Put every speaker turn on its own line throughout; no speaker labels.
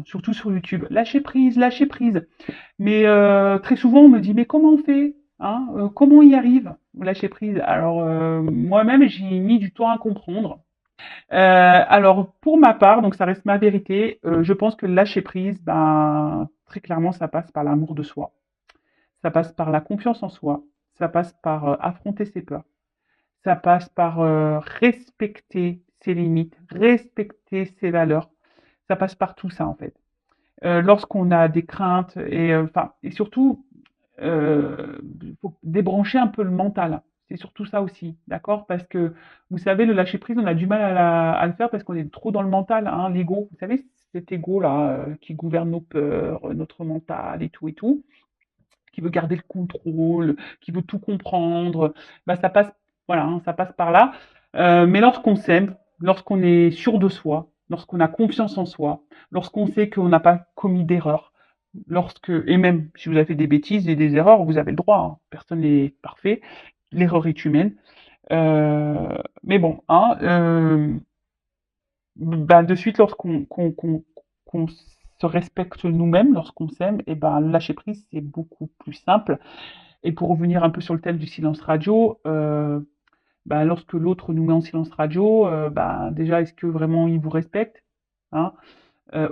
surtout sur YouTube. Lâcher prise, lâcher prise. Mais très souvent, on me dit, mais comment on fait, hein, comment on y arrive, lâcher prise? Alors, moi-même, j'ai mis du temps à comprendre. Alors, pour ma part, donc ça reste ma vérité, je pense que lâcher prise, ben, très clairement, ça passe par l'amour de soi. Ça passe par la confiance en soi. Ça passe par affronter ses peurs. Ça passe par respecter ses limites, respecter ses valeurs. Ça passe par tout ça, en fait. Lorsqu'on a des craintes enfin, et surtout, il faut débrancher un peu le mental. C'est surtout ça aussi, d'accord? Parce que, vous savez, le lâcher prise, on a du mal à le faire parce qu'on est trop dans le mental, hein, l'ego. Vous savez, cet ego-là qui gouverne nos peurs, notre mental et tout, qui veut garder le contrôle, qui veut tout comprendre. Bah, ça passe, voilà, hein, ça passe par là. Mais lorsqu'on s'aime, lorsqu'on est sûr de soi, lorsqu'on a confiance en soi, lorsqu'on sait qu'on n'a pas commis d'erreur, et même si vous avez fait des bêtises et des erreurs, vous avez le droit, hein, personne n'est parfait, l'erreur est humaine. Mais bon, hein, bah, de suite, qu'on se respecte nous-mêmes, lorsqu'on s'aime, et ben lâcher prise, c'est beaucoup plus simple. Et pour revenir un peu sur le thème du silence radio, bah, lorsque l'autre nous met en silence radio, bah, déjà, est-ce que vraiment il vous respecte, hein? Euh,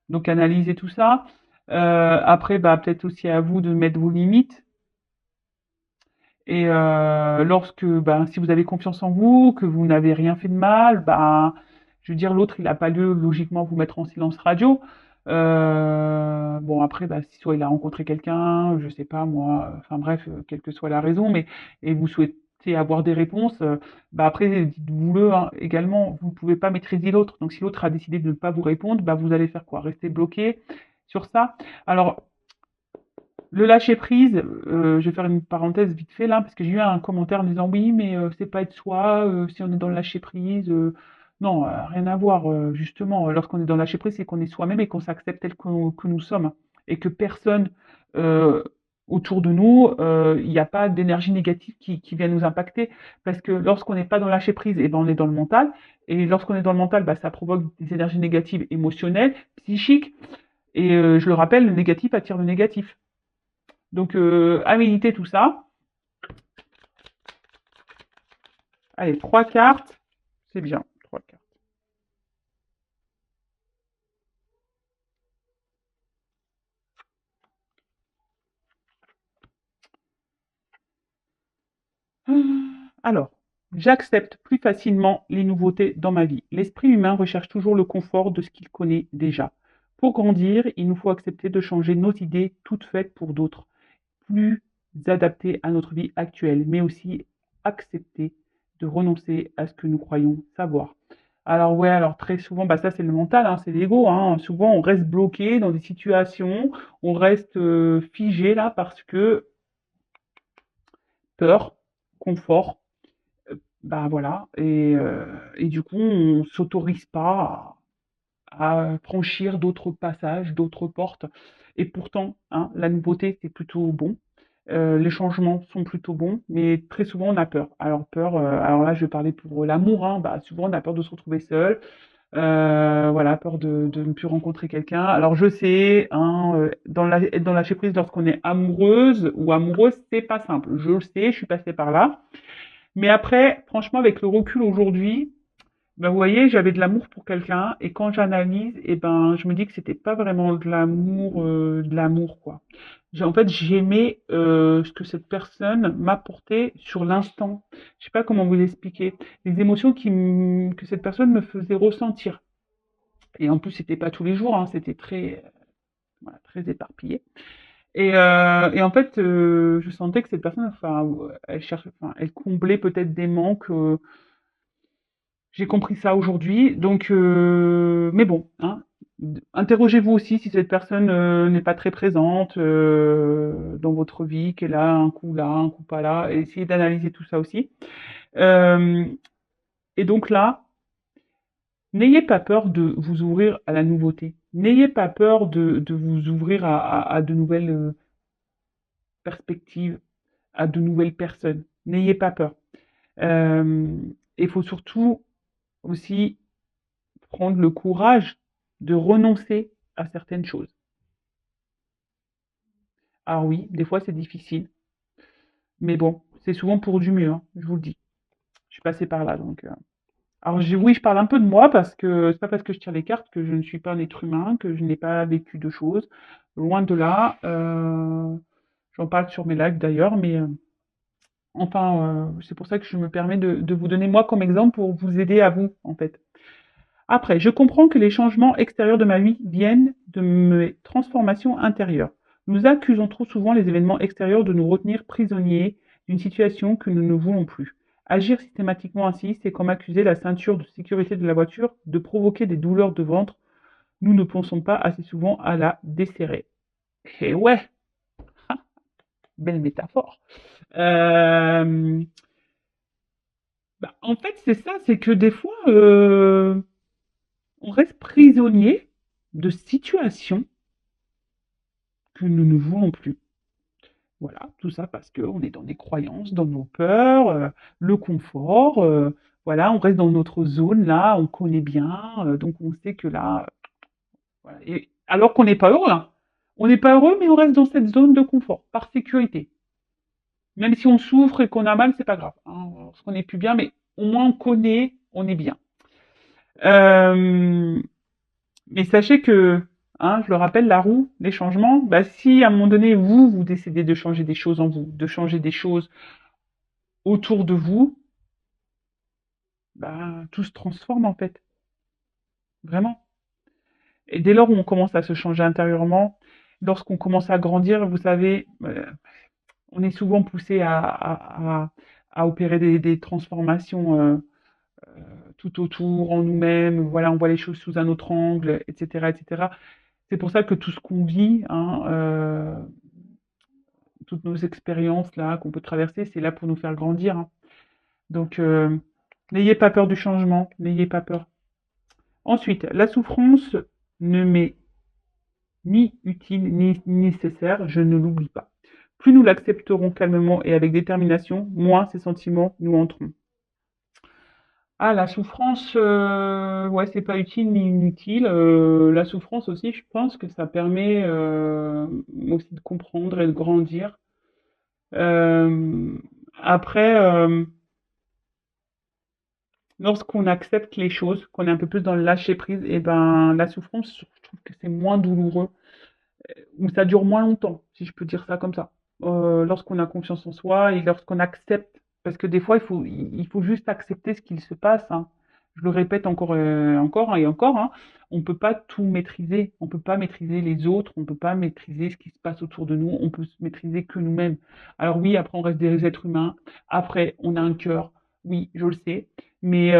donc analysez tout ça. Après, bah, peut-être aussi à vous de mettre vos limites. Et bah, si vous avez confiance en vous, que vous n'avez rien fait de mal, bah, je veux dire, l'autre, il n'a pas lieu logiquement vous mettre en silence radio. Bon, après, bah, si soit il a rencontré quelqu'un, je sais pas moi, enfin bref, quelle que soit la raison, mais et vous souhaitez avoir des réponses, bah après, dites-vous-le hein, également, vous ne pouvez pas maîtriser l'autre. Donc si l'autre a décidé de ne pas vous répondre, bah vous allez faire quoi? Rester bloqué sur ça. Alors, le lâcher prise, je vais faire une parenthèse vite fait là, parce que j'ai eu un commentaire en disant oui, mais c'est pas être soi, si on est dans le lâcher prise. Non, rien à voir. Justement, lorsqu'on est dans le lâcher prise, c'est qu'on est soi-même et qu'on s'accepte tel que nous sommes. Et que personne euh, autour de nous, il n'y a pas d'énergie négative qui vient nous impacter. Parce que lorsqu'on n'est pas dans le lâcher prise, eh ben, on est dans le mental. Et lorsqu'on est dans le mental, bah, ça provoque des énergies négatives émotionnelles, psychiques. Et je le rappelle, le négatif attire le négatif. Donc, à méditer tout ça. Allez, trois cartes, c'est bien. Trois cartes. Alors, j'accepte plus facilement les nouveautés dans ma vie. L'esprit humain recherche toujours le confort de ce qu'il connaît déjà. Pour grandir, il nous faut accepter de changer nos idées toutes faites pour d'autres, plus adaptées à notre vie actuelle, mais aussi accepter de renoncer à ce que nous croyons savoir. Alors ouais, alors très souvent, bah ça c'est le mental, hein, c'est l'ego, hein. Souvent on reste bloqué dans des situations, on reste figé là parce que peur, confort, bah voilà, et du coup on s'autorise pas à franchir d'autres passages, d'autres portes. Et pourtant, hein, la nouveauté c'est plutôt bon. Les changements sont plutôt bons, mais très souvent on a peur. Alors peur, alors là je vais parler pour l'amour, hein, bah souvent on a peur de se retrouver seul, voilà, peur de ne plus rencontrer quelqu'un. Alors je sais, hein, être dans la lâcher prise lorsqu'on est amoureuse ou amoureux, c'est pas simple. Je le sais, je suis passée par là. Mais après, franchement, avec le recul aujourd'hui, ben, vous voyez, j'avais de l'amour pour quelqu'un et quand j'analyse, et ben, je me dis que c'était pas vraiment de l'amour, quoi. En fait, j'aimais ce que cette personne m'apportait sur l'instant. Je sais pas comment vous expliquer. Les émotions que cette personne me faisait ressentir. Et en plus, c'était pas tous les jours, hein, c'était très, voilà, très éparpillé. Et en fait, je sentais que cette personne, enfin, elle cherchait, enfin, elle comblait peut-être des manques. J'ai compris ça aujourd'hui. Donc, mais bon, hein, interrogez-vous aussi si cette personne n'est pas très présente dans votre vie, qu'elle a un coup là, un coup pas là. Et essayez d'analyser tout ça aussi. Euh, et donc là, n'ayez pas peur de vous ouvrir à la nouveauté. N'ayez pas peur de vous ouvrir à de nouvelles perspectives, à de nouvelles personnes. N'ayez pas peur. Euh, Il faut surtout aussi prendre le courage de renoncer à certaines choses. Alors oui, des fois c'est difficile, mais bon, c'est souvent pour du mieux, hein, je vous le dis. Je suis passée par là, donc. Alors oui, je parle un peu de moi parce que c'est pas parce que je tire les cartes que je ne suis pas un être humain, que je n'ai pas vécu de choses. Loin de là. J'en parle sur mes lives d'ailleurs, mais enfin, c'est pour ça que je me permets de vous donner moi comme exemple pour vous aider à vous, en fait. Après, je comprends que les changements extérieurs de ma vie viennent de mes transformations intérieures. Nous accusons trop souvent les événements extérieurs de nous retenir prisonniers d'une situation que nous ne voulons plus. Agir systématiquement ainsi, c'est comme accuser la ceinture de sécurité de la voiture de provoquer des douleurs de ventre. Nous ne pensons pas assez souvent à la desserrer. Et ouais, belle métaphore. Euh, en fait, c'est ça, c'est que des fois, on reste prisonnier de situations que nous ne voulons plus. Voilà, tout ça parce qu'on est dans des croyances, dans nos peurs, le confort, voilà, on reste dans notre zone là, on connaît bien, donc on sait que là, voilà. Et alors qu'on n'est pas heureux, hein. On n'est pas heureux, mais on reste dans cette zone de confort, par sécurité. Même si on souffre et qu'on a mal, c'est pas grave, hein, parce qu'on n'est plus bien, mais au moins on connaît, on est bien. Euh, mais sachez que, hein, je le rappelle, la roue, les changements, bah, si à un moment donné, vous décidez de changer des choses en vous, de changer des choses autour de vous, bah, tout se transforme en fait, vraiment. Et dès lors où on commence à se changer intérieurement, lorsqu'on commence à grandir, vous savez, on est souvent poussé à opérer des transformations tout autour, en nous-mêmes. Voilà, on voit les choses sous un autre angle, etc., etc. C'est pour ça que tout ce qu'on vit, hein, toutes nos expériences là qu'on peut traverser, c'est là pour nous faire grandir, hein. Donc, n'ayez pas peur du changement, n'ayez pas peur. Ensuite, la souffrance ne m'est ni utile ni nécessaire, je ne l'oublie pas. Plus nous l'accepterons calmement et avec détermination, moins ces sentiments nous entreront. Ah, la souffrance, ouais, c'est pas utile ni inutile. La souffrance aussi, je pense que ça permet aussi de comprendre et de grandir. Euh, après, lorsqu'on accepte les choses, qu'on est un peu plus dans le lâcher prise, et ben la souffrance, je trouve que c'est moins douloureux ou ça dure moins longtemps, si je peux dire ça comme ça. Lorsqu'on a confiance en soi et lorsqu'on accepte, parce que des fois il faut juste accepter ce qu'il se passe, hein. Je le répète encore, encore et encore, hein. On peut pas tout maîtriser, on peut pas maîtriser les autres, on peut pas maîtriser ce qui se passe autour de nous, on peut se maîtriser que nous-mêmes. Alors oui, après on reste des êtres humains, après on a un cœur, oui, je le sais, mais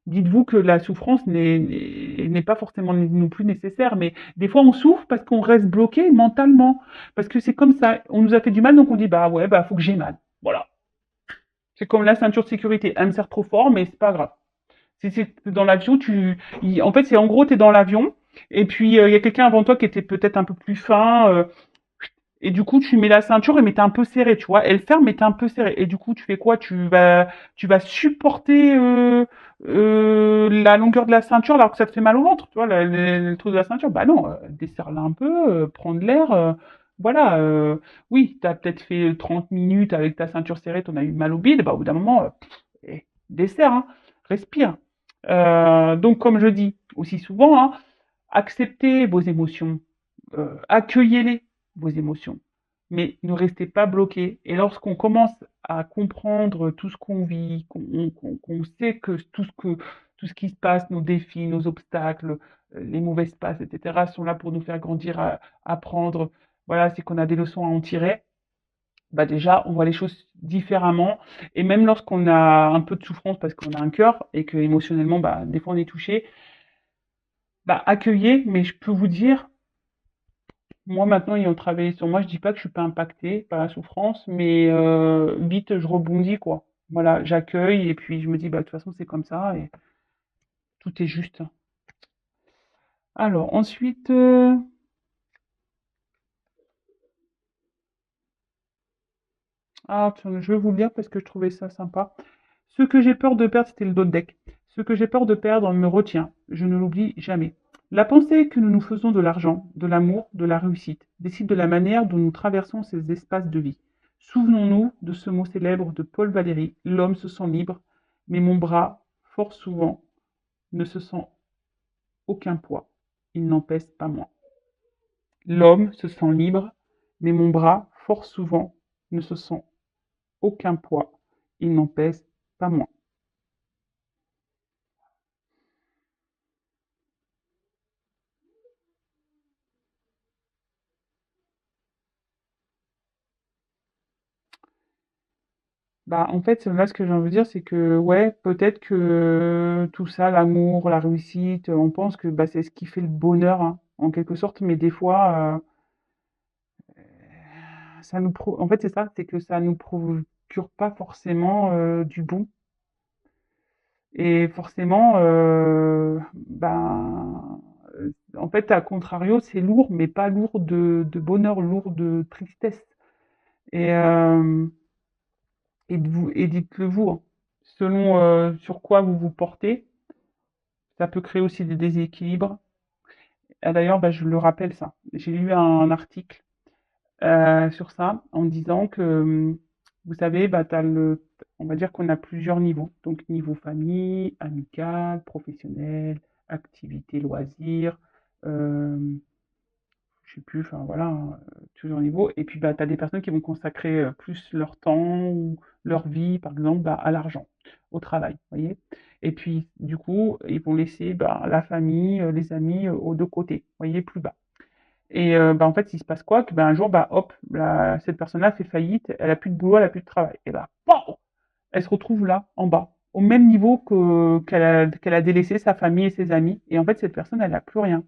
dites-vous que la souffrance n'est pas forcément non plus nécessaire, mais des fois on souffre parce qu'on reste bloqué mentalement, parce que c'est comme ça, on nous a fait du mal, donc on dit bah ouais, bah faut que j'ai mal. Voilà. C'est comme la ceinture de sécurité, elle me sert trop fort, mais c'est pas grave. Si c'est dans l'avion, en fait c'est en gros t'es dans l'avion, et puis il y a quelqu'un avant toi qui était peut-être un peu plus fin, et du coup, tu mets la ceinture, mais t'es un peu serré, tu vois. Elle ferme, mais t'es un peu serré. Et du coup, tu fais quoi? Tu vas supporter la longueur de la ceinture alors que ça te fait mal au ventre, tu vois, le truc de la ceinture. Bah non, desserre-la un peu, prends de l'air. Voilà. Oui, t'as peut-être fait 30 minutes avec ta ceinture serrée, t'en as eu mal au bide. Bah au bout d'un moment, desserre, hein, respire. Donc, comme je dis aussi souvent, hein, acceptez vos émotions, accueillez-les vos émotions, mais ne restez pas bloqués. Et lorsqu'on commence à comprendre tout ce qu'on vit, qu'on sait que tout ce qui se passe, nos défis, nos obstacles, les mauvaises passes, etc., sont là pour nous faire grandir, apprendre, voilà, c'est qu'on a des leçons à en tirer. Bah déjà, on voit les choses différemment. Et même lorsqu'on a un peu de souffrance parce qu'on a un cœur et que émotionnellement, bah, des fois on est touché, bah, accueillez, mais je peux vous dire, moi, maintenant, ayant travaillé sur moi, je dis pas que je suis pas impactée par la souffrance, mais vite, je rebondis, quoi. Voilà, j'accueille et puis je me dis, bah, de toute façon, c'est comme ça et tout est juste. Alors, ensuite, tiens, je vais vous le lire parce que je trouvais ça sympa. Ce que j'ai peur de perdre, c'était le dos de deck. Ce que j'ai peur de perdre me retient. Je ne l'oublie jamais. La pensée que nous nous faisons de l'argent, de l'amour, de la réussite, décide de la manière dont nous traversons ces espaces de vie. Souvenons-nous de ce mot célèbre de Paul Valéry: l'homme se sent libre, mais mon bras, fort souvent, ne se sent aucun poids. Il n'en pèse pas moins. L'homme se sent libre, mais mon bras, fort souvent, ne se sent aucun poids. Il n'en pèse pas moins. Bah, en fait, là, ce que j'ai envie de dire, c'est que, ouais, peut-être que tout ça, l'amour, la réussite, on pense que bah, c'est ce qui fait le bonheur, hein, en quelque sorte, mais des fois, en fait, c'est ça, c'est que ça nous procure pas forcément du bon. Et forcément, ben, en fait, à contrario, c'est lourd, mais pas lourd de bonheur, lourd de tristesse. Et, euh, et dites-le vous, hein, selon sur quoi vous vous portez, ça peut créer aussi des déséquilibres. Ah, d'ailleurs, bah, je le rappelle ça. J'ai lu un article sur ça en disant que, vous savez, bah, on va dire qu'on a plusieurs niveaux. Donc, niveau famille, amical, professionnel, activité, loisirs, euh, je sais plus, enfin voilà, hein, plusieurs niveaux. Et puis, bah, tu as des personnes qui vont consacrer plus leur temps ou leur vie, par exemple, bah, à l'argent, au travail, vous voyez. Et puis, du coup, ils vont laisser bah, la famille, les amis aux deux côtés, vous voyez, plus bas. Et bah, en fait, il se passe quoi? Que bah, un jour, bah, hop, cette personne-là fait faillite, elle a plus de boulot, elle a plus de travail. Et bah, pow! Elle se retrouve là, en bas, au même niveau qu'elle a délaissé sa famille et ses amis. Et en fait, cette personne, elle n'a plus rien.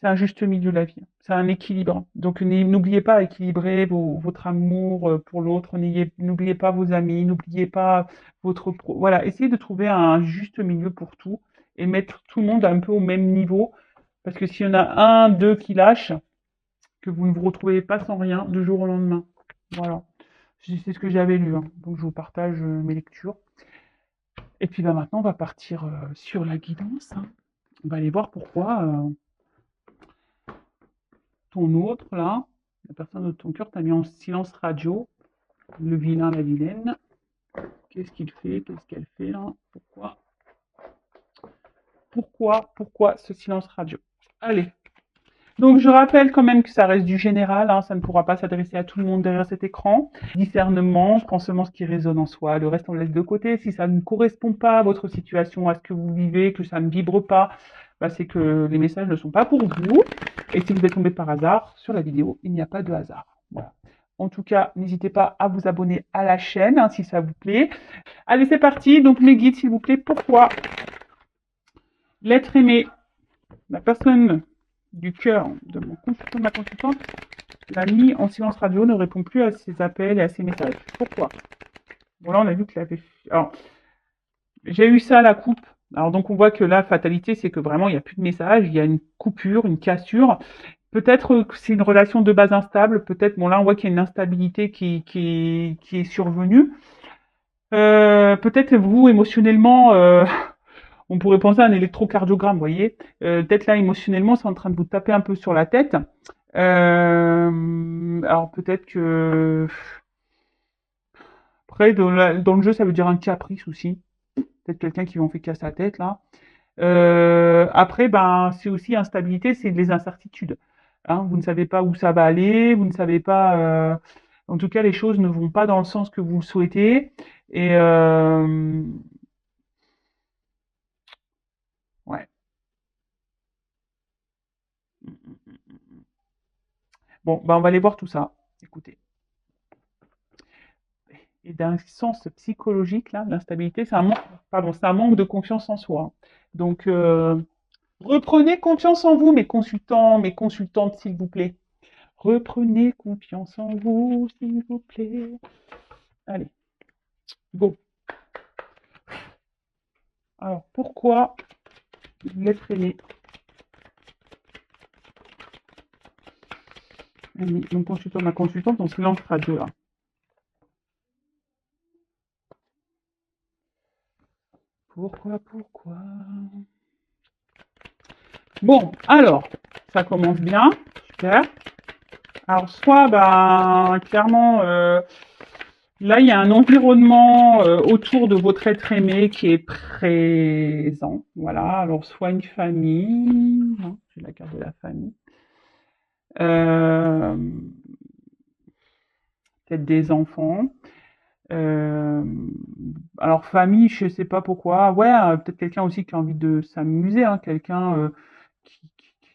C'est un juste milieu, la vie. C'est un équilibre. Donc, n'oubliez pas à équilibrer votre amour pour l'autre. N'oubliez pas vos amis. N'oubliez pas Voilà, essayez de trouver un juste milieu pour tout et mettre tout le monde un peu au même niveau. Parce que s'il y en a un, deux qui lâchent, que vous ne vous retrouvez pas sans rien du jour au lendemain. Voilà. C'est ce que j'avais lu, hein. Donc, je vous partage mes lectures. Et puis, bah, maintenant, on va partir sur la guidance, hein. On va aller voir pourquoi ton autre, là, la personne de ton cœur, t'a mis en silence radio. Le vilain, la vilaine. Qu'est-ce qu'il fait? Qu'est-ce qu'elle fait, là? Pourquoi ce silence radio? Allez. Donc, je rappelle quand même que ça reste du général, hein, ça ne pourra pas s'adresser à tout le monde derrière cet écran. Discernement, prends seulement ce qui résonne en soi, le reste on laisse de côté. Si ça ne correspond pas à votre situation, à ce que vous vivez, que ça ne vibre pas, bah, c'est que les messages ne sont pas pour vous. Et si vous êtes tombé par hasard sur la vidéo, il n'y a pas de hasard. Voilà. En tout cas, n'hésitez pas à vous abonner à la chaîne, hein, si ça vous plaît. Allez, c'est parti. Donc, mes guides, s'il vous plaît, pourquoi l'être aimé, la personne du cœur de mon consultant, de ma consultante, l'a mis en silence radio, ne répond plus à ses appels et à ses messages. Pourquoi? Bon, là, on a vu qu'il avait. Alors, j'ai eu ça à la coupe. Alors, donc, on voit que la fatalité, c'est que vraiment, il n'y a plus de message, il y a une coupure, une cassure. Peut-être que c'est une relation de base instable. Peut-être, bon, là, on voit qu'il y a une instabilité qui est survenue. Peut-être vous, émotionnellement, on pourrait penser à un électrocardiogramme, vous voyez. Peut-être là, émotionnellement, c'est en train de vous taper un peu sur la tête. Alors peut-être que après dans le jeu ça veut dire un caprice aussi. Peut-être quelqu'un qui en fait qu'à sa tête là. Après ben c'est aussi instabilité, c'est les incertitudes. Hein, vous ne savez pas où ça va aller, vous ne savez pas. En tout cas les choses ne vont pas dans le sens que vous le souhaitez. Et ouais. Bon ben on va aller voir tout ça. Écoutez. Et d'un sens psychologique, là, l'instabilité, c'est un manque de confiance en soi. Donc, reprenez confiance en vous, mes consultants, mes consultantes, s'il vous plaît. Reprenez confiance en vous, s'il vous plaît. Allez, go. Alors, pourquoi l'être aimé? Mon consultant, ma consultante, on se lance radio là. Pourquoi? Bon, alors, ça commence bien, super. Alors, soit, ben, clairement, là, il y a un environnement autour de votre être aimé qui est présent. Voilà, alors soit une famille, non, c'est la carte de la famille. Euh, Peut-être des enfants. Euh, alors famille, je sais pas pourquoi. Ouais, peut-être quelqu'un aussi qui a envie de s'amuser, hein, quelqu'un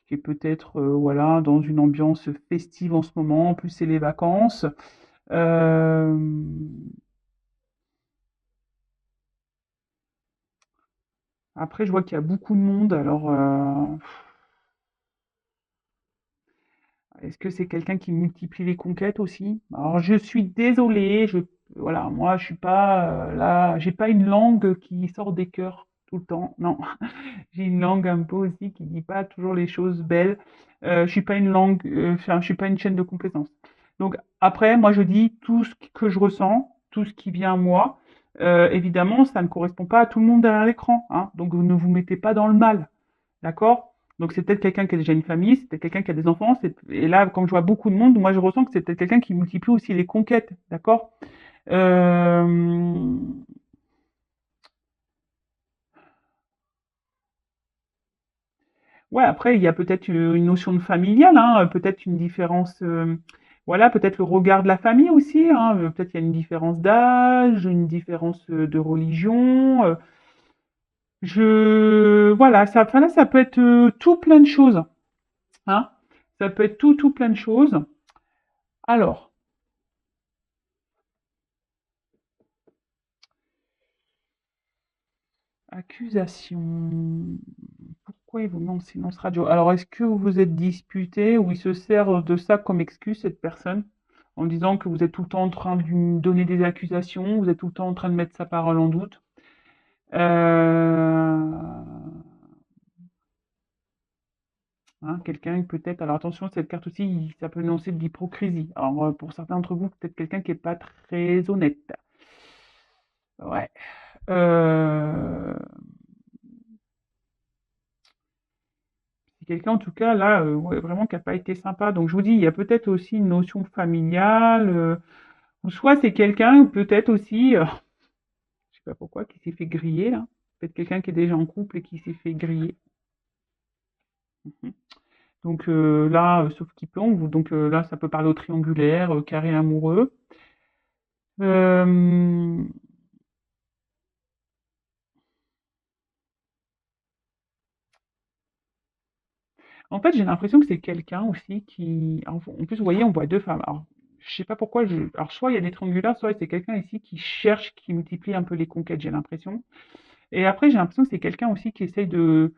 qui est peut-être voilà dans une ambiance festive en ce moment. En plus, c'est les vacances. Euh, Après, je vois qu'il y a beaucoup de monde. Alors, est-ce que c'est quelqu'un qui multiplie les conquêtes aussi? Alors, je suis désolée, voilà, moi, je suis pas là, j'ai pas une langue qui sort des cœurs tout le temps. Non, j'ai une langue un peu aussi qui dit pas toujours les choses belles. Je suis pas une langue, enfin, je suis pas une chaîne de complaisance. Donc après, moi, je dis tout ce que je ressens, tout ce qui vient à moi. Évidemment, ça ne correspond pas à tout le monde derrière l'écran, hein. Donc ne vous mettez pas dans le mal. D'accord? Donc c'est peut-être quelqu'un qui a déjà une famille, c'est peut-être quelqu'un qui a des enfants, et là, comme je vois beaucoup de monde, moi je ressens que c'est peut-être quelqu'un qui multiplie aussi les conquêtes, d'accord? Euh... Ouais, après, il y a peut-être une notion de familiale, hein, peut-être une différence, voilà, peut-être le regard de la famille aussi, hein, peut-être il y a une différence d'âge, une différence de religion. Voilà, ça, enfin là, ça peut être tout plein de choses, hein. Ça peut être tout plein de choses. Alors, accusation. Pourquoi il vous met en silence radio? Alors, est-ce que vous vous êtes disputé ou il se sert de ça comme excuse, cette personne, en disant que vous êtes tout le temps en train de lui donner des accusations, vous êtes tout le temps en train de mettre sa parole en doute? Euh, hein, quelqu'un peut-être, alors attention, cette carte aussi, ça peut énoncer de l'hypocrisie. Alors, pour certains d'entre vous, peut-être quelqu'un qui est pas très honnête. Ouais. Euh, C'est quelqu'un, en tout cas, là, ouais, vraiment qui a pas été sympa. Donc, je vous dis, il y a peut-être aussi une notion familiale, ou soit c'est quelqu'un, peut-être aussi, je sais pas pourquoi, qui s'est fait griller, là. Peut-être quelqu'un qui est déjà en couple et qui s'est fait griller. Mhm. Donc là, sauf qui plombe, donc là, ça peut parler au triangulaire, carré amoureux. Euh, En fait, j'ai l'impression que c'est quelqu'un aussi qui, en plus, vous voyez, on voit deux femmes. Alors, je sais pas pourquoi, alors soit il y a des triangulaires, soit c'est quelqu'un ici qui cherche, qui multiplie un peu les conquêtes, j'ai l'impression. Et après, j'ai l'impression que c'est quelqu'un aussi qui essaye de,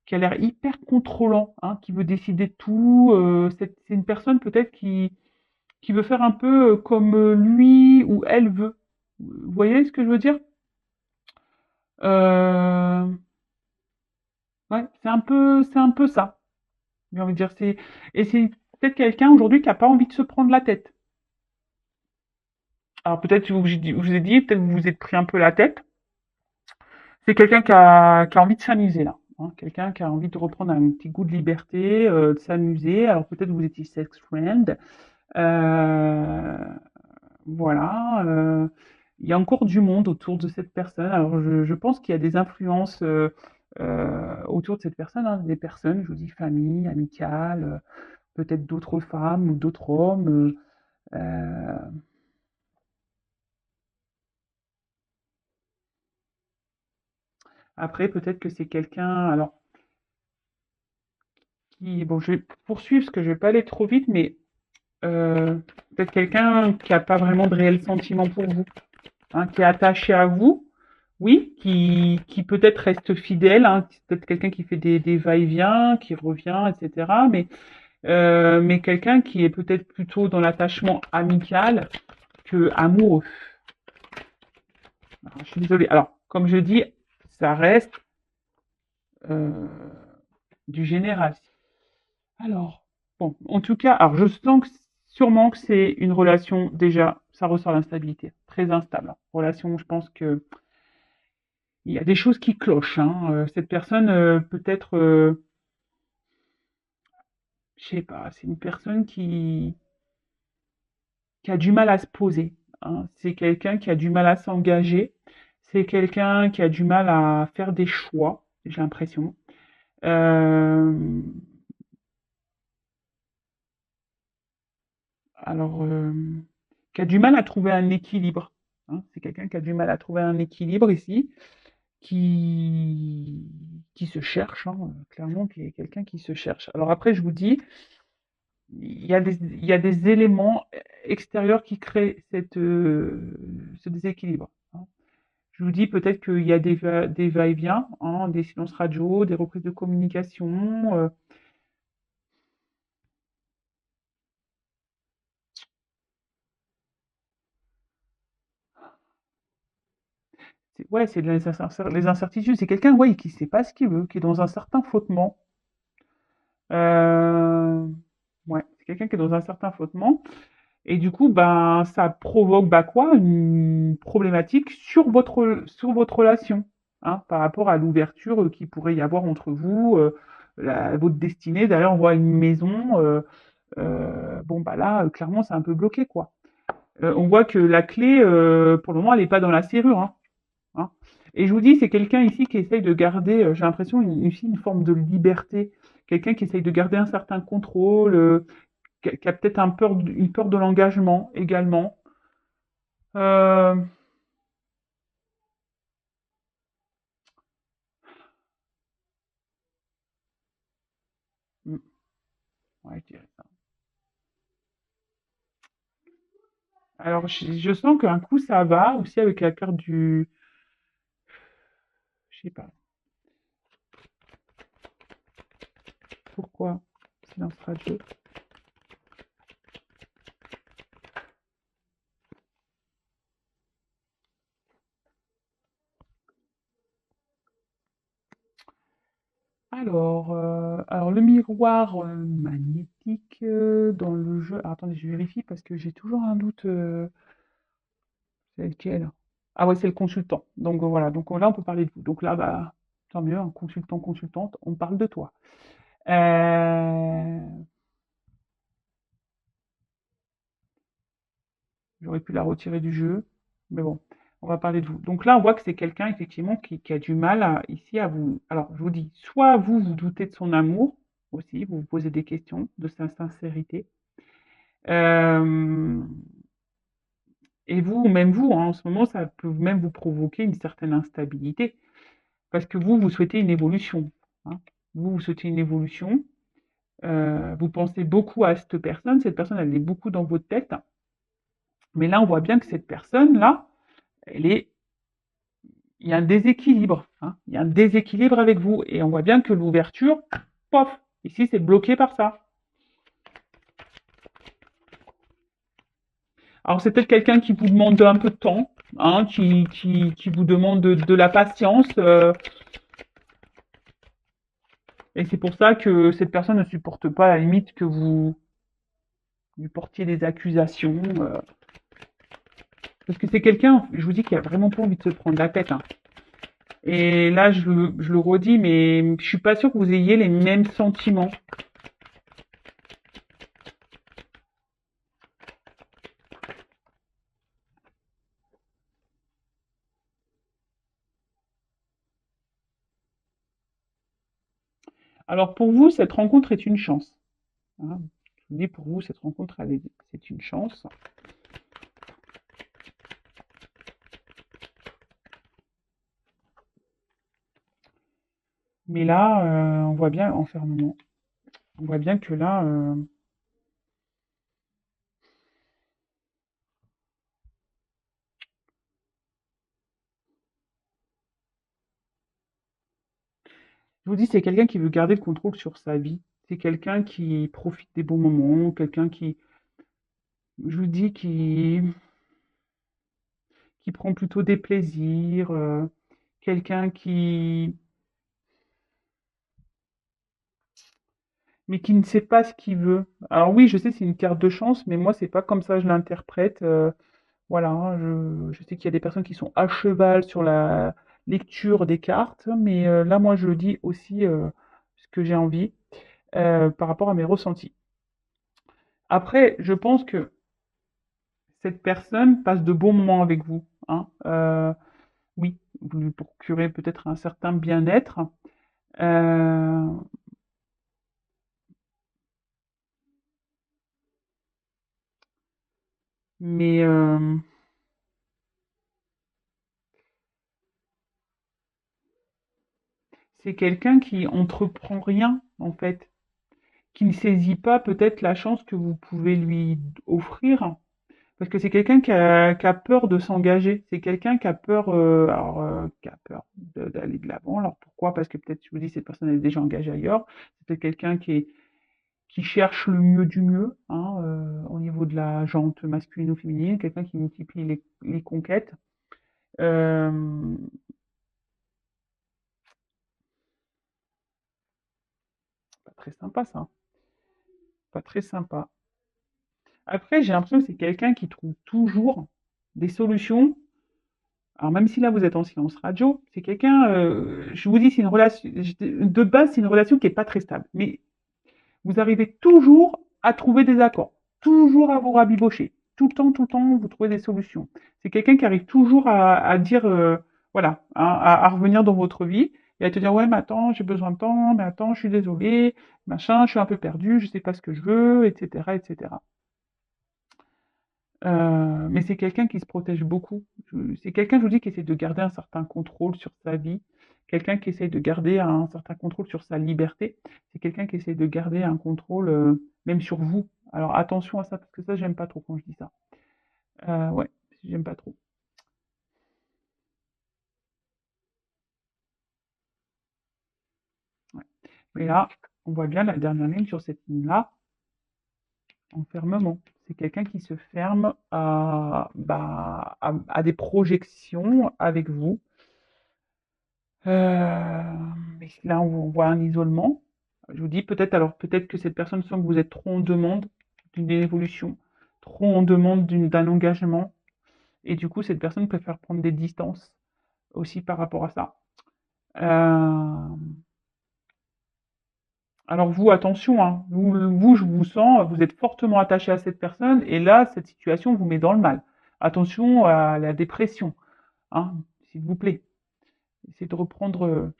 qui a l'air hyper contrôlant, hein, qui veut décider de tout. C'est une personne peut-être qui veut faire un peu comme lui ou elle veut. Vous voyez ce que je veux dire? Euh, ouais, c'est un peu ça. J'ai envie de dire, et c'est peut-être quelqu'un aujourd'hui qui a pas envie de se prendre la tête. Alors peut-être que je vous ai dit, peut-être que vous vous êtes pris un peu la tête. C'est quelqu'un qui a envie de s'amuser là, hein. Quelqu'un qui a envie de reprendre un petit goût de liberté, de s'amuser. Alors peut-être que vous étiez sex friend. Euh, voilà. Il y a encore du monde autour de cette personne. Alors je pense qu'il y a des influences autour de cette personne, hein, des personnes, je vous dis famille, amicale, peut-être d'autres femmes ou d'autres hommes. Euh, Après, peut-être que c'est quelqu'un, alors, qui, bon, je vais poursuivre parce que je vais pas aller trop vite, mais peut-être quelqu'un qui a pas vraiment de réel sentiment pour vous, hein, qui est attaché à vous, oui, qui peut-être reste fidèle, hein, c'est peut-être quelqu'un qui fait des va-et-vient, qui revient, etc. Mais quelqu'un qui est peut-être plutôt dans l'attachement amical que amoureux. Alors, je suis désolée. Alors, comme je dis, ça reste euh, du général. Alors, bon, en tout cas, alors je sens sûrement que c'est une relation, déjà, ça ressort l'instabilité, très instable, hein. Relation, je pense que il y a des choses qui clochent, hein. Cette personne, peut-être, je sais pas, c'est une personne qui a du mal à se poser, hein. C'est quelqu'un qui a du mal à s'engager. C'est quelqu'un qui a du mal à faire des choix, j'ai l'impression. Euh, alors, qui a du mal à trouver un équilibre, hein. C'est quelqu'un qui a du mal à trouver un équilibre ici, qui, qui se cherche, hein, clairement, qui est quelqu'un qui se cherche. Alors après, je vous dis, il y a des éléments extérieurs qui créent ce déséquilibre, hein. Je vous dis peut-être qu'il y a des va-et-vient, hein, des silences radio, des reprises de communication. Ouais, c'est les incertitudes. C'est quelqu'un, ouais, qui sait pas ce qu'il veut, qui est dans un certain flottement. Euh, ouais, c'est quelqu'un qui est dans un certain flottement. Et du coup, ben, ça provoque bah, quoi? Une problématique sur votre relation, hein, par rapport à l'ouverture qu'il pourrait y avoir entre vous, votre destinée. D'ailleurs, on voit une maison. Bon, bah là, clairement, c'est un peu bloqué, quoi. On voit que la clé, pour le moment, elle n'est pas dans la serrure, hein, hein. Et je vous dis, c'est quelqu'un ici qui essaye de garder, j'ai l'impression, une forme de liberté. Quelqu'un qui essaye de garder un certain contrôle, qui a peut-être une peur de l'engagement également. Euh, mm, ouais, je dirais ça. Alors, je sens qu'un coup, ça va aussi avec la carte du, je sais pas, pourquoi, silence radio. Alors le miroir magnétique dans le jeu. Alors, attendez, je vérifie parce que j'ai toujours un doute. C'est lequel? Ah ouais, c'est le consultant. Donc voilà. Donc là, on peut parler de vous. Donc là, bah, tant mieux, un consultant, consultante, on parle de toi. Euh, J'aurais pu la retirer du jeu, mais bon, on va parler de vous. Donc là, on voit que c'est quelqu'un effectivement qui a du mal ici à vous. Alors, je vous dis, soit vous vous doutez de son amour aussi, vous vous posez des questions de sa sincérité. Euh, et vous, même vous, hein, en ce moment, ça peut même vous provoquer une certaine instabilité, parce que vous souhaitez une évolution, hein. Vous souhaitez une évolution. Vous pensez beaucoup à cette personne, elle est beaucoup dans votre tête. Mais là, on voit bien que cette personne-là, elle est, il y a un déséquilibre, hein. Il y a un déséquilibre avec vous. Et on voit bien que l'ouverture, pof, ici, c'est bloqué par ça. Alors, c'est peut-être quelqu'un qui vous demande un peu de temps, hein, qui vous demande de la patience. Et c'est pour ça que cette personne ne supporte pas à la limite que vous lui portiez des accusations. Parce que c'est quelqu'un, je vous dis, qui a vraiment pas envie de se prendre la tête, hein. Et là, je le redis, mais je suis pas sûre que vous ayez les mêmes sentiments. Alors pour vous, cette rencontre est une chance, hein. Je vous dis, pour vous, cette rencontre, c'est une chance. Mais là, on voit bien, enfermement, on voit bien que là, je vous dis, c'est quelqu'un qui veut garder le contrôle sur sa vie. C'est quelqu'un qui profite des bons moments, quelqu'un qui, je vous dis, qui prend plutôt des plaisirs, quelqu'un mais qui ne sait pas ce qu'il veut. Alors oui, je sais, c'est une carte de chance, mais moi, c'est pas comme ça que je l'interprète. Voilà, hein, je sais qu'il y a des personnes qui sont à cheval sur la lecture des cartes, mais là, moi, je dis aussi ce que j'ai envie. par rapport à mes ressentis. Après, je pense que cette personne passe de bons moments avec vous, hein. Oui, vous lui procurez peut-être un certain bien-être, euh, mais c'est quelqu'un qui entreprend rien, en fait, qui ne saisit pas peut-être la chance que vous pouvez lui offrir. Parce que c'est quelqu'un qui a peur de s'engager. C'est quelqu'un qui a peur, qui a peur d'aller de l'avant. Alors pourquoi? Parce que peut-être, je vous dis, cette personne elle est déjà engagée ailleurs. C'est peut-être quelqu'un qui cherche le mieux du mieux, hein, au niveau de la jante masculine ou féminine. Quelqu'un qui multiplie les conquêtes. Euh, Pas très sympa, ça. Pas très sympa. Après, j'ai l'impression que c'est quelqu'un qui trouve toujours des solutions. Alors même si là vous êtes en silence radio, c'est quelqu'un, je vous dis, c'est une relation, de base, c'est une relation qui est pas très stable. Mais vous arrivez toujours à trouver des accords, toujours à vous rabibocher. Tout le temps, vous trouvez des solutions. C'est quelqu'un qui arrive toujours à dire, voilà, à revenir dans votre vie et à te dire, ouais, mais attends, j'ai besoin de temps, mais attends, je suis désolé, machin, je suis un peu perdu, je sais pas ce que je veux, etc., etc. Mais c'est quelqu'un qui se protège beaucoup. C'est quelqu'un, je vous dis, qui essaie de garder un certain contrôle sur sa vie. Quelqu'un qui essaie de garder un certain contrôle sur sa liberté. C'est quelqu'un qui essaie de garder un contrôle même sur vous. Alors attention à ça, parce que ça, j'aime pas trop quand je dis ça. Ouais, j'aime pas trop. Ouais. Mais là, on voit bien la dernière ligne sur cette ligne-là, enfermement. C'est quelqu'un qui se ferme à des projections avec vous. Mais là, on voit un isolement. Je vous dis peut-être alors peut-être que cette personne sent que vous êtes trop en demande d'une évolution, trop en demande d'un engagement, et du coup cette personne préfère prendre des distances aussi par rapport à ça. Euh, alors vous, attention, hein, vous, je vous sens, vous êtes fortement attaché à cette personne, et là cette situation vous met dans le mal. Attention à la dépression, hein, s'il vous plaît. Essayez de reprendre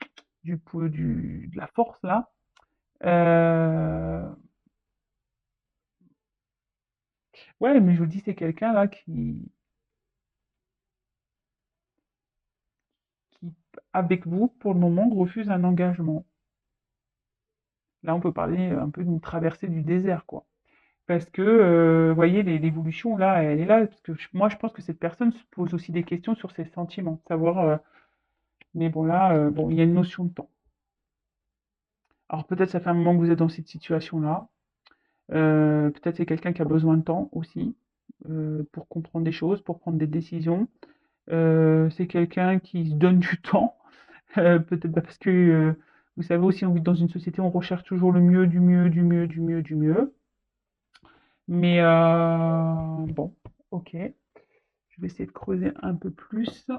de la force là. Euh, ouais, mais je vous dis, c'est quelqu'un là qui, avec vous, pour le moment, refuse un engagement. Là, on peut parler un peu d'une traversée du désert, quoi. Parce que, vous voyez, l'évolution, là, elle est là. Parce que moi, je pense que cette personne se pose aussi des questions sur ses sentiments. Savoir, mais bon, là, bon, il y a une notion de temps. Alors, peut-être ça fait un moment que vous êtes dans cette situation-là. Peut-être c'est quelqu'un qui a besoin de temps aussi pour comprendre des choses, pour prendre des décisions. C'est quelqu'un qui se donne du temps. Peut-être parce que, vous savez aussi, on vit dans une société où on recherche toujours le mieux, du mieux, du mieux, du mieux, du mieux. Mais bon, ok. Je vais essayer de creuser un peu plus.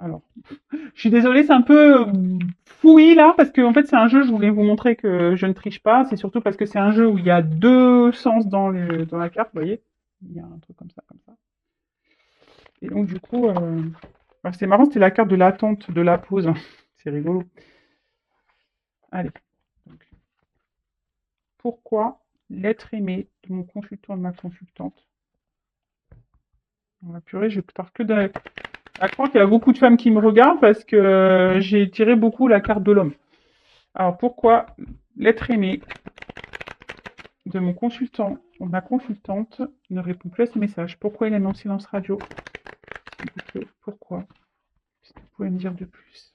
Alors, je suis désolée, c'est un peu fouillis là, parce que en fait, c'est un jeu, je voulais vous montrer que je ne triche pas. C'est surtout parce que c'est un jeu où il y a deux sens dans la carte, vous voyez. Il y a un truc comme ça, comme ça. Et donc, du coup, c'est marrant, c'était la carte de l'attente, de la pause. C'est rigolo. Allez. Donc, pourquoi l'être aimé de mon consultant, de ma consultante? Oh, purée, je pars que de... Je crois qu'il y a beaucoup de femmes qui me regardent parce que j'ai tiré beaucoup la carte de l'homme. Alors pourquoi l'être aimé de mon consultant ou de ma consultante ne répond plus à ce message? Pourquoi il est en silence radio? Pourquoi? Est-ce que vous pouvez me dire de plus?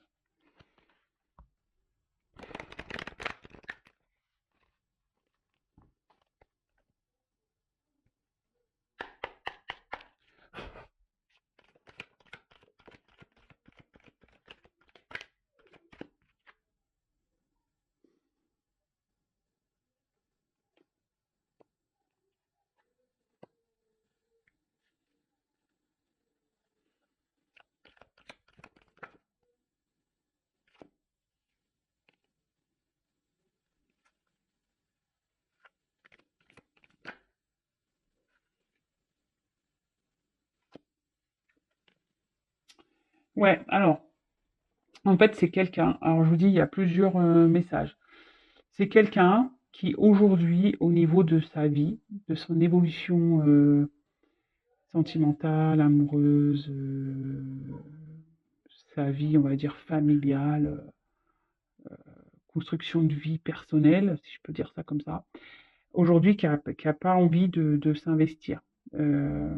Ouais, alors, en fait, c'est quelqu'un, alors je vous dis, il y a plusieurs messages. C'est quelqu'un qui, aujourd'hui, au niveau de sa vie, de son évolution sentimentale, amoureuse, sa vie, on va dire, familiale, construction de vie personnelle, si je peux dire ça comme ça, aujourd'hui, qui a pas envie de s'investir, euh,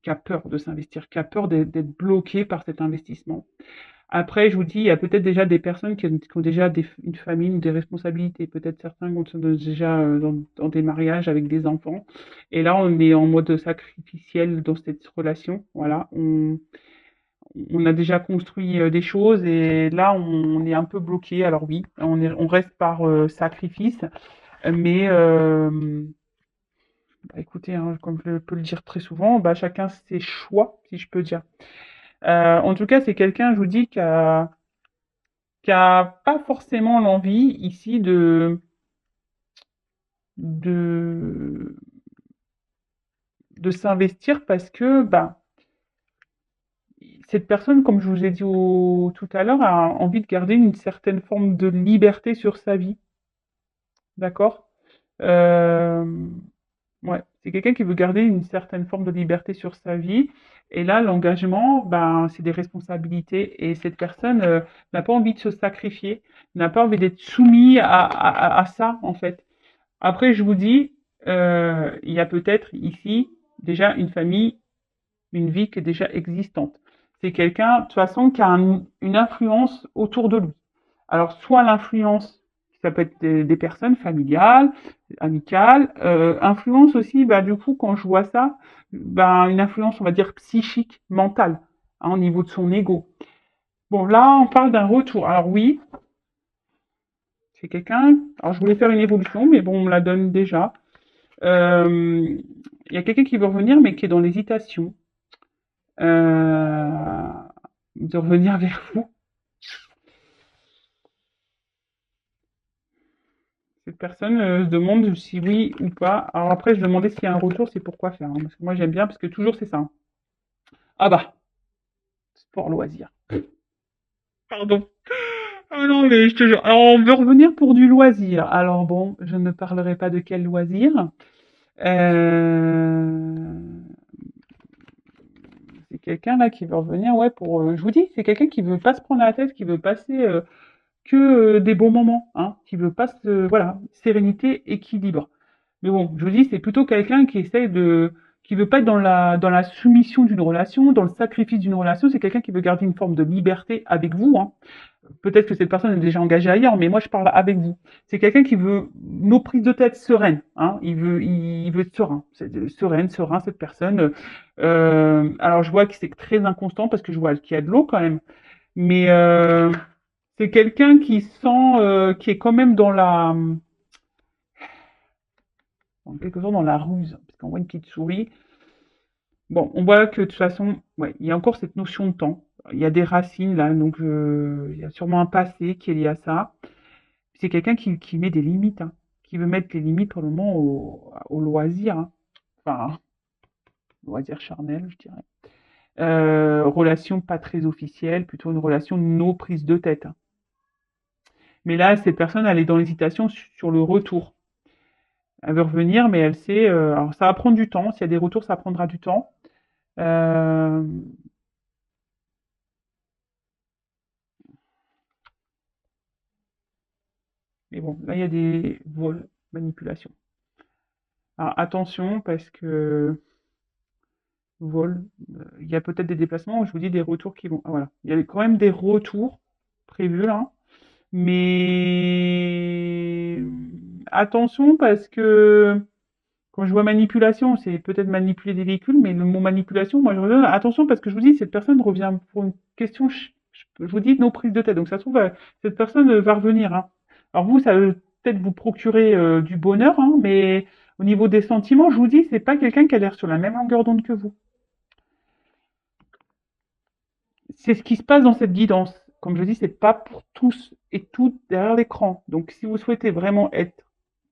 qui a peur de s'investir, qui a peur d'être bloqué par cet investissement. Après, je vous dis, il y a peut-être déjà des personnes qui ont déjà une famille ou des responsabilités. Peut-être certains qui sont déjà dans des mariages avec des enfants. Et là, on est en mode sacrificiel dans cette relation. Voilà, on a déjà construit des choses et là, on est un peu bloqué. Alors oui, on reste par sacrifice, mais bah, écoutez, hein, comme je peux le dire très souvent, bah, chacun ses choix, si je peux dire. En tout cas, c'est quelqu'un, je vous dis, qui a pas forcément l'envie ici de, de s'investir parce que bah, cette personne, comme je vous ai dit tout à l'heure, a envie de garder une certaine forme de liberté sur sa vie. D'accord? Euh, ouais, c'est quelqu'un qui veut garder une certaine forme de liberté sur sa vie. Et là, l'engagement, ben, c'est des responsabilités. Et cette personne n'a pas envie de se sacrifier, n'a pas envie d'être soumis à ça, en fait. Après, je vous dis, il y a peut-être ici déjà une famille, une vie qui est déjà existante. C'est quelqu'un, de toute façon, qui a une influence autour de lui. Alors, soit l'influence, ça peut être des personnes familiales, amicales, influence aussi, bah, du coup, quand je vois ça, bah, une influence, on va dire, psychique, mentale, hein, au niveau de son ego. Bon, là, on parle d'un retour. Alors oui, c'est quelqu'un, alors je voulais faire une évolution, mais bon, on me la donne déjà. Euh, Il y a quelqu'un qui veut revenir, mais qui est dans l'hésitation euh, de revenir vers vous. Cette personne se demande si oui ou pas. Alors après, je demandais s'il y a un retour, c'est pourquoi faire, hein, parce que moi, j'aime bien, parce que toujours, c'est ça, hein. Ah bah, sport loisir. Pardon. Ah non, mais je te jure. Alors, on veut revenir pour du loisir. Alors bon, je ne parlerai pas de quel loisir. Euh, C'est quelqu'un là qui veut revenir, ouais, pour. Je vous dis, c'est quelqu'un qui veut pas se prendre la tête, qui veut passer que des bons moments, hein, qui veut pas se, voilà, sérénité, équilibre. Mais bon, je vous dis, c'est plutôt quelqu'un qui essaye qui veut pas être dans la soumission d'une relation, dans le sacrifice d'une relation. C'est quelqu'un qui veut garder une forme de liberté avec vous, hein. Peut-être que cette personne est déjà engagée ailleurs, mais moi je parle avec vous. C'est quelqu'un qui veut nos prises de tête sereines, hein. Il veut être serein, serein cette personne. Alors je vois que c'est très inconstant parce que je vois qu'il y a de l'eau quand même, mais c'est quelqu'un qui sent, qui est quand même en quelque sorte dans la ruse, parce qu'on voit une petite souris. Bon, on voit que de toute façon, ouais, il y a encore cette notion de temps. Il y a des racines là, donc il y a sûrement un passé qui est lié à ça. C'est quelqu'un qui met des limites, hein, qui veut mettre les limites pour le moment au loisir, hein. Enfin, loisir charnel, je dirais. Relation pas très officielle, plutôt une relation no prise de tête, hein. Mais là, cette personne, elle est dans l'hésitation sur le retour. Elle veut revenir, mais elle sait. Alors, ça va prendre du temps. S'il y a des retours, ça prendra du temps. Euh, mais bon, là, il y a des vols, manipulations. Alors, attention, parce que vol, il y a peut-être des déplacements où je vous dis des retours qui vont. Ah, voilà. Il y a quand même des retours prévus là. Mais attention, parce que quand je vois manipulation, c'est peut-être manipuler des véhicules, mais le mot manipulation, moi je redonne attention parce que je vous dis, cette personne revient pour une question, je vous dis, nos prises de tête. Donc ça se trouve, cette personne va revenir, hein. Alors vous, ça va peut-être vous procurer du bonheur, hein, mais au niveau des sentiments, je vous dis, c'est pas quelqu'un qui a l'air sur la même longueur d'onde que vous. C'est ce qui se passe dans cette guidance. Comme je dis, c'est pas pour tous et toutes derrière l'écran. Donc si vous souhaitez vraiment être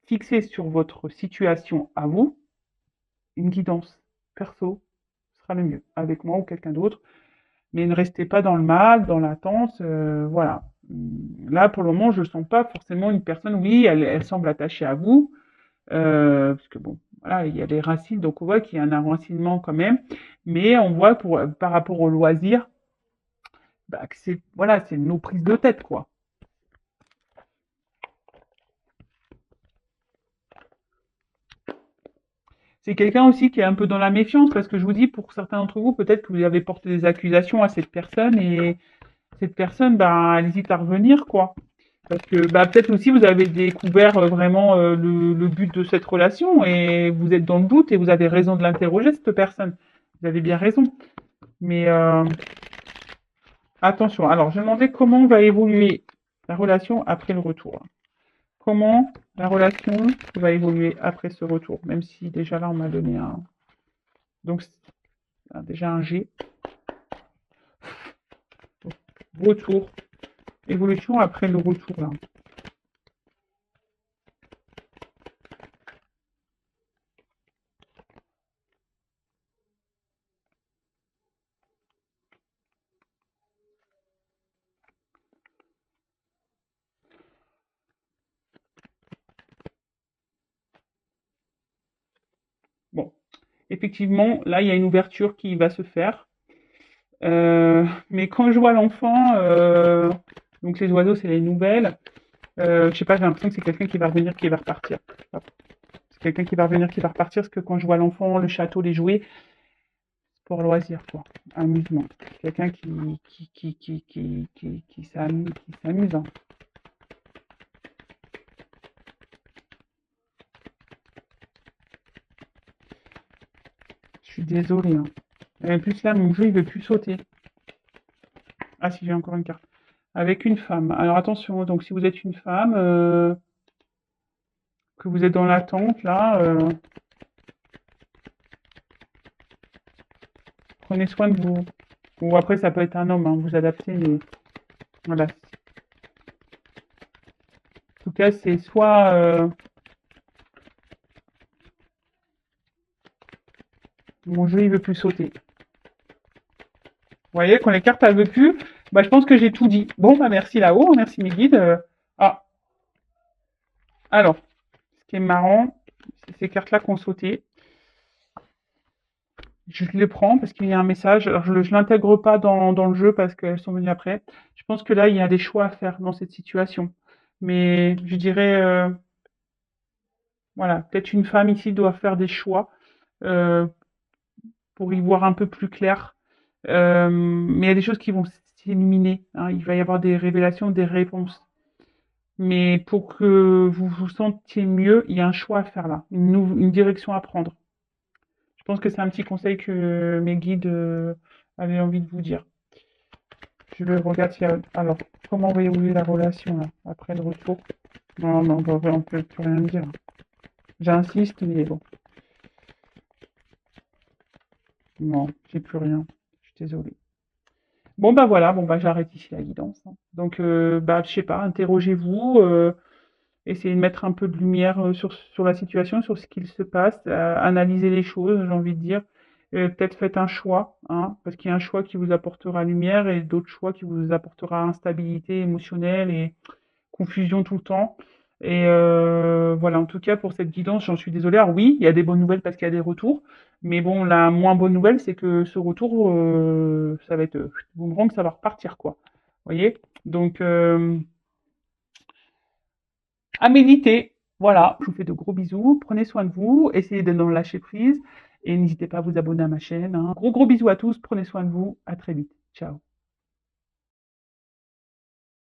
fixé sur votre situation à vous, une guidance perso sera le mieux, avec moi ou quelqu'un d'autre. mais ne restez pas dans le mal, dans l'attente, voilà. Là, pour le moment, je sens pas forcément une personne, oui, elle semble attachée à vous, parce que bon, voilà, il y a des racines, donc on voit qu'il y a un enracinement quand même, mais on voit par rapport au loisir, bah, que c'est, voilà, c'est nos prises de tête, quoi. C'est quelqu'un aussi qui est un peu dans la méfiance, parce que je vous dis, pour certains d'entre vous, peut-être que vous avez porté des accusations à cette personne, et cette personne, ben, elle hésite à revenir, quoi. Parce que bah, peut-être aussi vous avez découvert vraiment le but de cette relation et vous êtes dans le doute et vous avez raison de l'interroger, cette personne. Vous avez bien raison. Mais attention, alors je me demandais comment va évoluer la relation après le retour. Comment la relation va évoluer après ce retour, même si déjà là on m'a donné un... Donc déjà un G. Retour. Évolution après le retour là. Bon, effectivement, là il y a une ouverture qui va se faire. Mais quand je vois l'enfant, donc les oiseaux, c'est les nouvelles. Je sais pas, j'ai l'impression que c'est quelqu'un qui va revenir, qui va repartir. C'est quelqu'un qui va revenir, qui va repartir, parce que quand je vois l'enfant, le château, les jouets, pour loisir, quoi. Amusement. Quelqu'un qui s'amuse, hein. Je suis désolée, hein. Et en plus, là, mon jeu, il veut plus sauter. Ah, si, j'ai encore une carte. Avec une femme. Alors, attention, donc, si vous êtes une femme, que vous êtes dans l'attente, là, prenez soin de vous. Ou après, ça peut être un homme, hein, vous adaptez, mais voilà. En tout cas, c'est soit mon jeu il veut plus sauter. Vous voyez, quand les cartes elles veulent plus, bah je pense que j'ai tout dit. Bon bah merci là-haut, merci mes guides. Ah, alors, ce qui est marrant, c'est ces cartes-là qui ont sauté. Je les prends parce qu'il y a un message. Alors je l'intègre pas dans le jeu parce qu'elles sont venues après. Je pense que là, il y a des choix à faire dans cette situation. Mais je dirais, voilà, peut-être une femme ici doit faire des choix. Euh, pour y voir un peu plus clair. Mais il y a des choses qui vont s'éliminer, hein. Il va y avoir des révélations, des réponses. Mais pour que vous vous sentiez mieux, il y a un choix à faire là, une direction à prendre. Je pense que c'est un petit conseil que mes guides avaient envie de vous dire. Je le regarde s'il y a... Alors, comment va évoluer la relation là, après le retour? Non, non, on peut plus rien dire. J'insiste, mais bon, non, j'ai plus rien. Je suis désolée. Bon bah voilà, bon bah j'arrête ici la guidance, hein. Donc bah je sais pas, interrogez-vous, essayez de mettre un peu de lumière sur la situation, sur ce qu'il se passe, analysez les choses, j'ai envie de dire. Peut-être faites un choix, hein, parce qu'il y a un choix qui vous apportera lumière et d'autres choix qui vous apportera instabilité émotionnelle et confusion tout le temps. Et voilà, en tout cas pour cette guidance, j'en suis désolée. Alors oui, il y a des bonnes nouvelles parce qu'il y a des retours, mais bon, la moins bonne nouvelle, c'est que ce retour, ça va être boomerang, ça va repartir, quoi. Vous voyez? Donc, à méditer. Voilà, je vous fais de gros bisous, prenez soin de vous, essayez de non lâcher prise, et n'hésitez pas à vous abonner à ma chaîne, hein. Gros gros bisous à tous, prenez soin de vous, à très vite. Ciao.